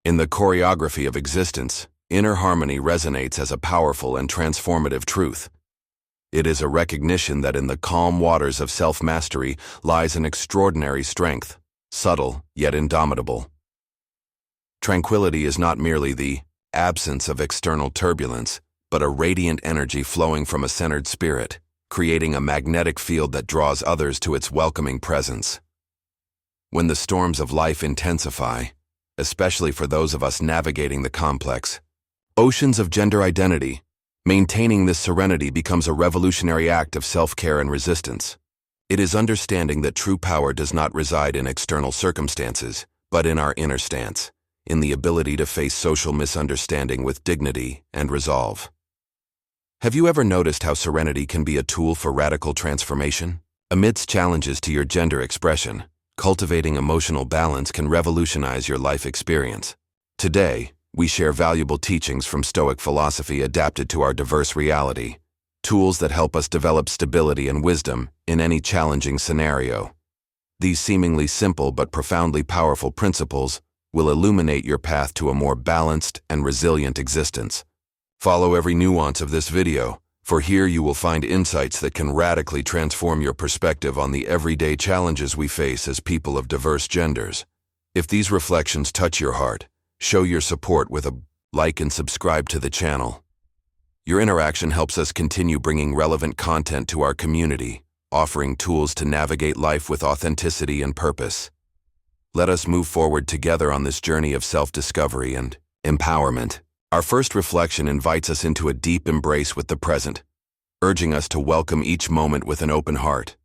In the choreography of existence, inner harmony resonates as a powerful and transformative truth. It is a recognition that in the calm waters of self-mastery lies an extraordinary strength, subtle yet indomitable. Tranquility is not merely the absence of external turbulence, but a radiant energy flowing from a centered spirit, creating a magnetic field that draws others to its welcoming presence. When the storms of life intensify, especially for those of us navigating the complex oceans of gender identity, maintaining this serenity becomes a revolutionary act of self-care and resistance. It is understanding that true power does not reside in external circumstances, but in our inner stance, in the ability to face social misunderstanding with dignity and resolve. Have you ever noticed how serenity can be a tool for radical transformation? Amidst challenges to your gender expression, cultivating emotional balance can revolutionize your life experience. Today, we share valuable teachings from Stoic philosophy adapted to our diverse reality, tools that help us develop stability and wisdom in any challenging scenario. These seemingly simple but profoundly powerful principles will illuminate your path to a more balanced and resilient existence. Follow every nuance of this video, for here you will find insights that can radically transform your perspective on the everyday challenges we face as people of diverse genders. If these reflections touch your heart, show your support with a like and subscribe to the channel. Your interaction helps us continue bringing relevant content to our community, offering tools to navigate life with authenticity and purpose. Let us move forward together on this journey of self-discovery and empowerment. Our first reflection invites us into a deep embrace with the present, urging us to welcome each moment with an open heart.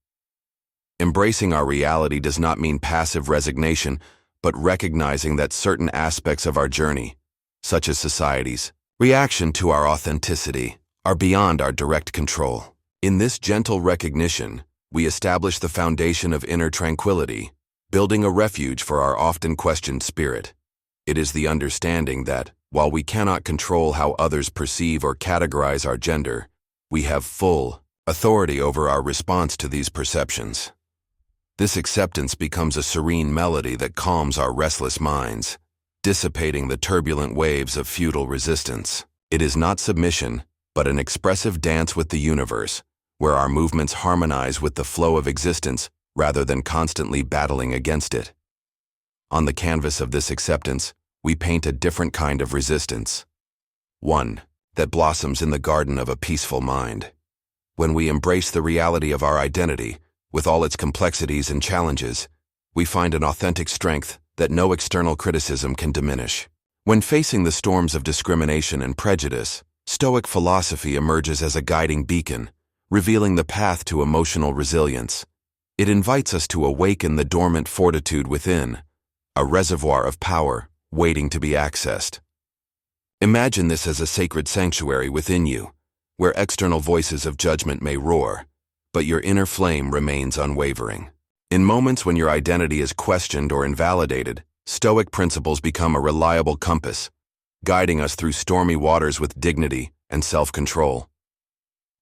Embracing our reality does not mean passive resignation, but recognizing that certain aspects of our journey, such as society's reaction to our authenticity, are beyond our direct control. In this gentle recognition, we establish the foundation of inner tranquility, building a refuge for our often questioned spirit. It is the understanding that, while we cannot control how others perceive or categorize our gender, we have full authority over our response to these perceptions. This acceptance becomes a serene melody that calms our restless minds, dissipating the turbulent waves of futile resistance. It is not submission, but an expressive dance with the universe, where our movements harmonize with the flow of existence rather than constantly battling against it. On the canvas of this acceptance, we paint a different kind of resistance. One that blossoms in the garden of a peaceful mind. When we embrace the reality of our identity, with all its complexities and challenges, we find an authentic strength that no external criticism can diminish. When facing the storms of discrimination and prejudice, Stoic philosophy emerges as a guiding beacon, revealing the path to emotional resilience. It invites us to awaken the dormant fortitude within, a reservoir of power waiting to be accessed. Imagine this as a sacred sanctuary within you, where external voices of judgment may roar, but your inner flame remains unwavering. In moments when your identity is questioned or invalidated, Stoic principles become a reliable compass, guiding us through stormy waters with dignity and self-control.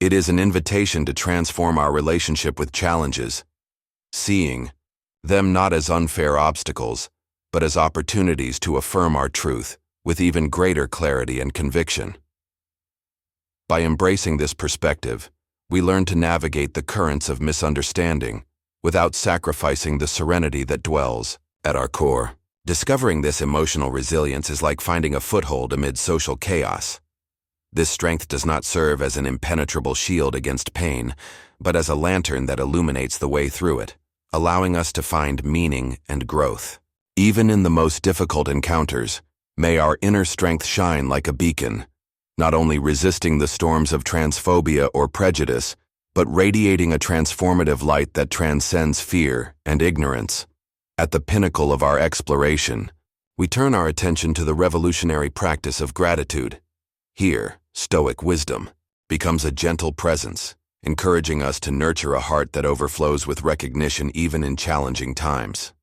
It is an invitation to transform our relationship with challenges, seeing them not as unfair obstacles, but as opportunities to affirm our truth with even greater clarity and conviction. By embracing this perspective, we learn to navigate the currents of misunderstanding without sacrificing the serenity that dwells at our core. Discovering this emotional resilience is like finding a foothold amid social chaos. This strength does not serve as an impenetrable shield against pain, but as a lantern that illuminates the way through it, allowing us to find meaning and growth. Even in the most difficult encounters, may our inner strength shine like a beacon, not only resisting the storms of transphobia or prejudice, but radiating a transformative light that transcends fear and ignorance. At the pinnacle of our exploration, we turn our attention to the revolutionary practice of gratitude. Here, Stoic wisdom becomes a gentle presence, encouraging us to nurture a heart that overflows with recognition even in challenging times.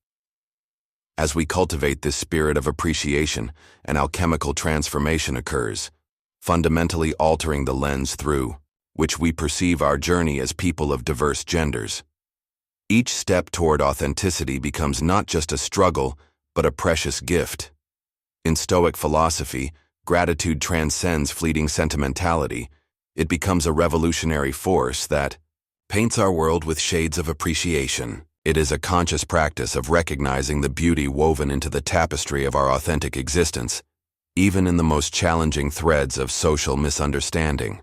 As we cultivate this spirit of appreciation, an alchemical transformation occurs, fundamentally altering the lens through which we perceive our journey as people of diverse genders. Each step toward authenticity becomes not just a struggle, but a precious gift. In Stoic philosophy, gratitude transcends fleeting sentimentality. It becomes a revolutionary force that paints our world with shades of appreciation. It is a conscious practice of recognizing the beauty woven into the tapestry of our authentic existence, even in the most challenging threads of social misunderstanding.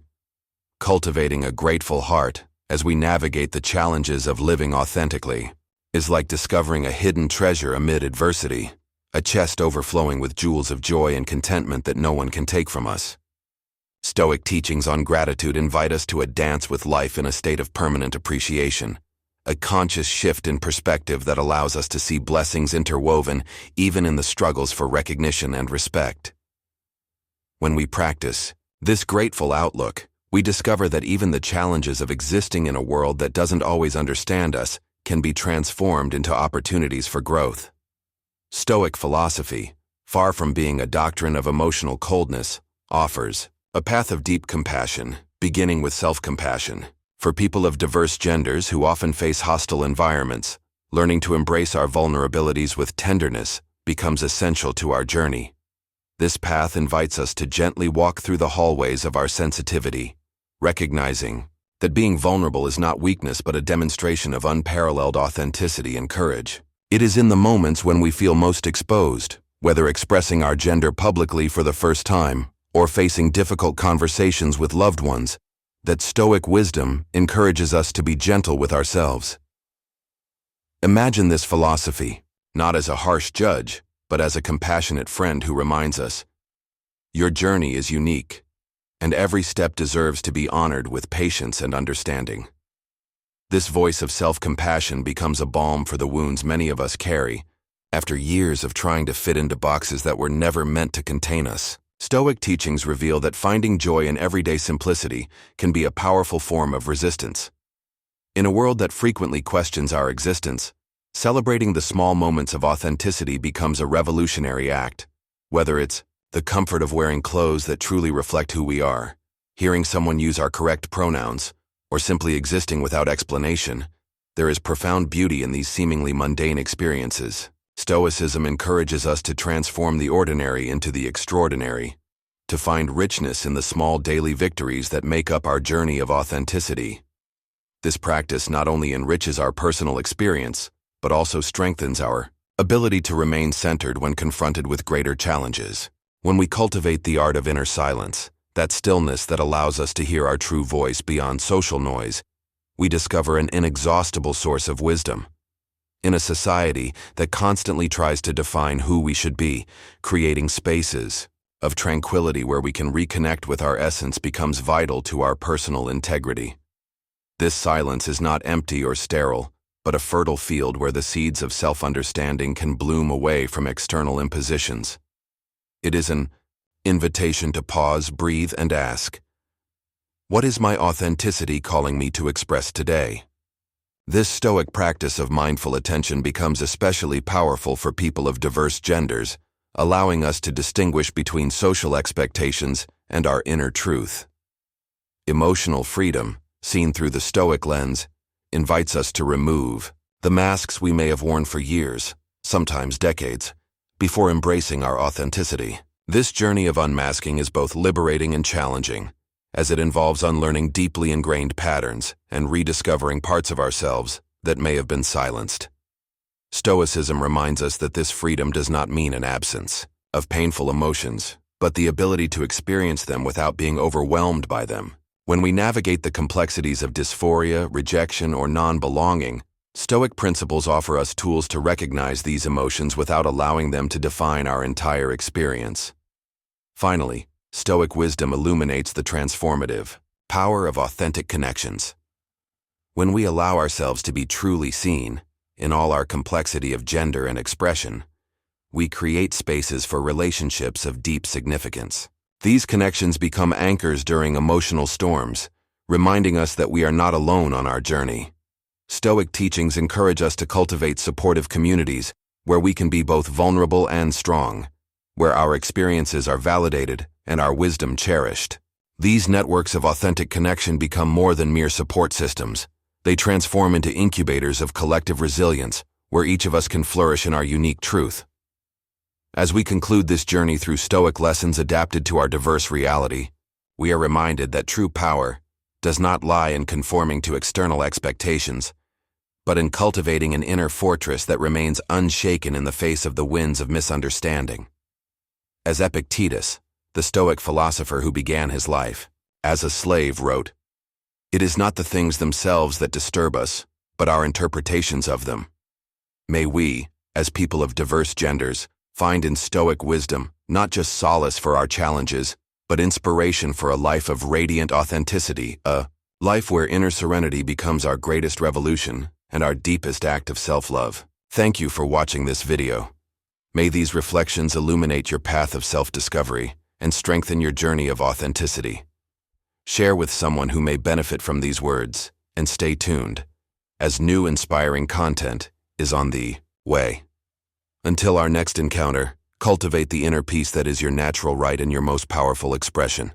Cultivating a grateful heart as we navigate the challenges of living authentically is like discovering a hidden treasure amid adversity, a chest overflowing with jewels of joy and contentment that no one can take from us. Stoic teachings on gratitude invite us to a dance with life in a state of permanent appreciation, a conscious shift in perspective that allows us to see blessings interwoven even in the struggles for recognition and respect. When we practice this grateful outlook, we discover that even the challenges of existing in a world that doesn't always understand us can be transformed into opportunities for growth. Stoic philosophy, far from being a doctrine of emotional coldness, offers a path of deep compassion, beginning with self-compassion. For people of diverse genders who often face hostile environments, learning to embrace our vulnerabilities with tenderness becomes essential to our journey. This path invites us to gently walk through the hallways of our sensitivity, recognizing that being vulnerable is not weakness but a demonstration of unparalleled authenticity and courage. It is in the moments when we feel most exposed, whether expressing our gender publicly for the first time or facing difficult conversations with loved ones, that Stoic wisdom encourages us to be gentle with ourselves. Imagine this philosophy, not as a harsh judge, but as a compassionate friend who reminds us, your journey is unique, and every step deserves to be honored with patience and understanding. This voice of self-compassion becomes a balm for the wounds many of us carry, after years of trying to fit into boxes that were never meant to contain us. Stoic teachings reveal that finding joy in everyday simplicity can be a powerful form of resistance. In a world that frequently questions our existence, celebrating the small moments of authenticity becomes a revolutionary act. Whether it's the comfort of wearing clothes that truly reflect who we are, hearing someone use our correct pronouns, or simply existing without explanation, there is profound beauty in these seemingly mundane experiences. Stoicism encourages us to transform the ordinary into the extraordinary, to find richness in the small daily victories that make up our journey of authenticity. This practice not only enriches our personal experience, but also strengthens our ability to remain centered when confronted with greater challenges. When we cultivate the art of inner silence, that stillness that allows us to hear our true voice beyond social noise, we discover an inexhaustible source of wisdom. In a society that constantly tries to define who we should be, creating spaces of tranquility where we can reconnect with our essence becomes vital to our personal integrity. This silence is not empty or sterile, but a fertile field where the seeds of self-understanding can bloom away from external impositions. It is an invitation to pause, breathe, and ask, what is my authenticity calling me to express today? This Stoic practice of mindful attention becomes especially powerful for people of diverse genders, allowing us to distinguish between social expectations and our inner truth. Emotional freedom, seen through the Stoic lens, invites us to remove the masks we may have worn for years, sometimes decades, before embracing our authenticity. This journey of unmasking is both liberating and challenging, as it involves unlearning deeply ingrained patterns and rediscovering parts of ourselves that may have been silenced. Stoicism reminds us that this freedom does not mean an absence of painful emotions, but the ability to experience them without being overwhelmed by them. When we navigate the complexities of dysphoria, rejection, or non-belonging, Stoic principles offer us tools to recognize these emotions without allowing them to define our entire experience. Finally, Stoic wisdom illuminates the transformative power of authentic connections. When we allow ourselves to be truly seen, in all our complexity of gender and expression, we create spaces for relationships of deep significance. These connections become anchors during emotional storms, reminding us that we are not alone on our journey. Stoic teachings encourage us to cultivate supportive communities where we can be both vulnerable and strong, where our experiences are validated and our wisdom cherished. These networks of authentic connection become more than mere support systems. They transform into incubators of collective resilience, where each of us can flourish in our unique truth. As we conclude this journey through Stoic lessons adapted to our diverse reality, we are reminded that true power does not lie in conforming to external expectations, but in cultivating an inner fortress that remains unshaken in the face of the winds of misunderstanding. As Epictetus, the Stoic philosopher who began his life as a slave, wrote, "It is not the things themselves that disturb us, but our interpretations of them." May we, as people of diverse genders, find in Stoic wisdom not just solace for our challenges, but inspiration for a life of radiant authenticity, a life where inner serenity becomes our greatest revolution and our deepest act of self-love. Thank you for watching this video. May these reflections illuminate your path of self-discovery and strengthen your journey of authenticity. Share with someone who may benefit from these words, and stay tuned, as new inspiring content is on the way. Until our next encounter, cultivate the inner peace that is your natural right and your most powerful expression.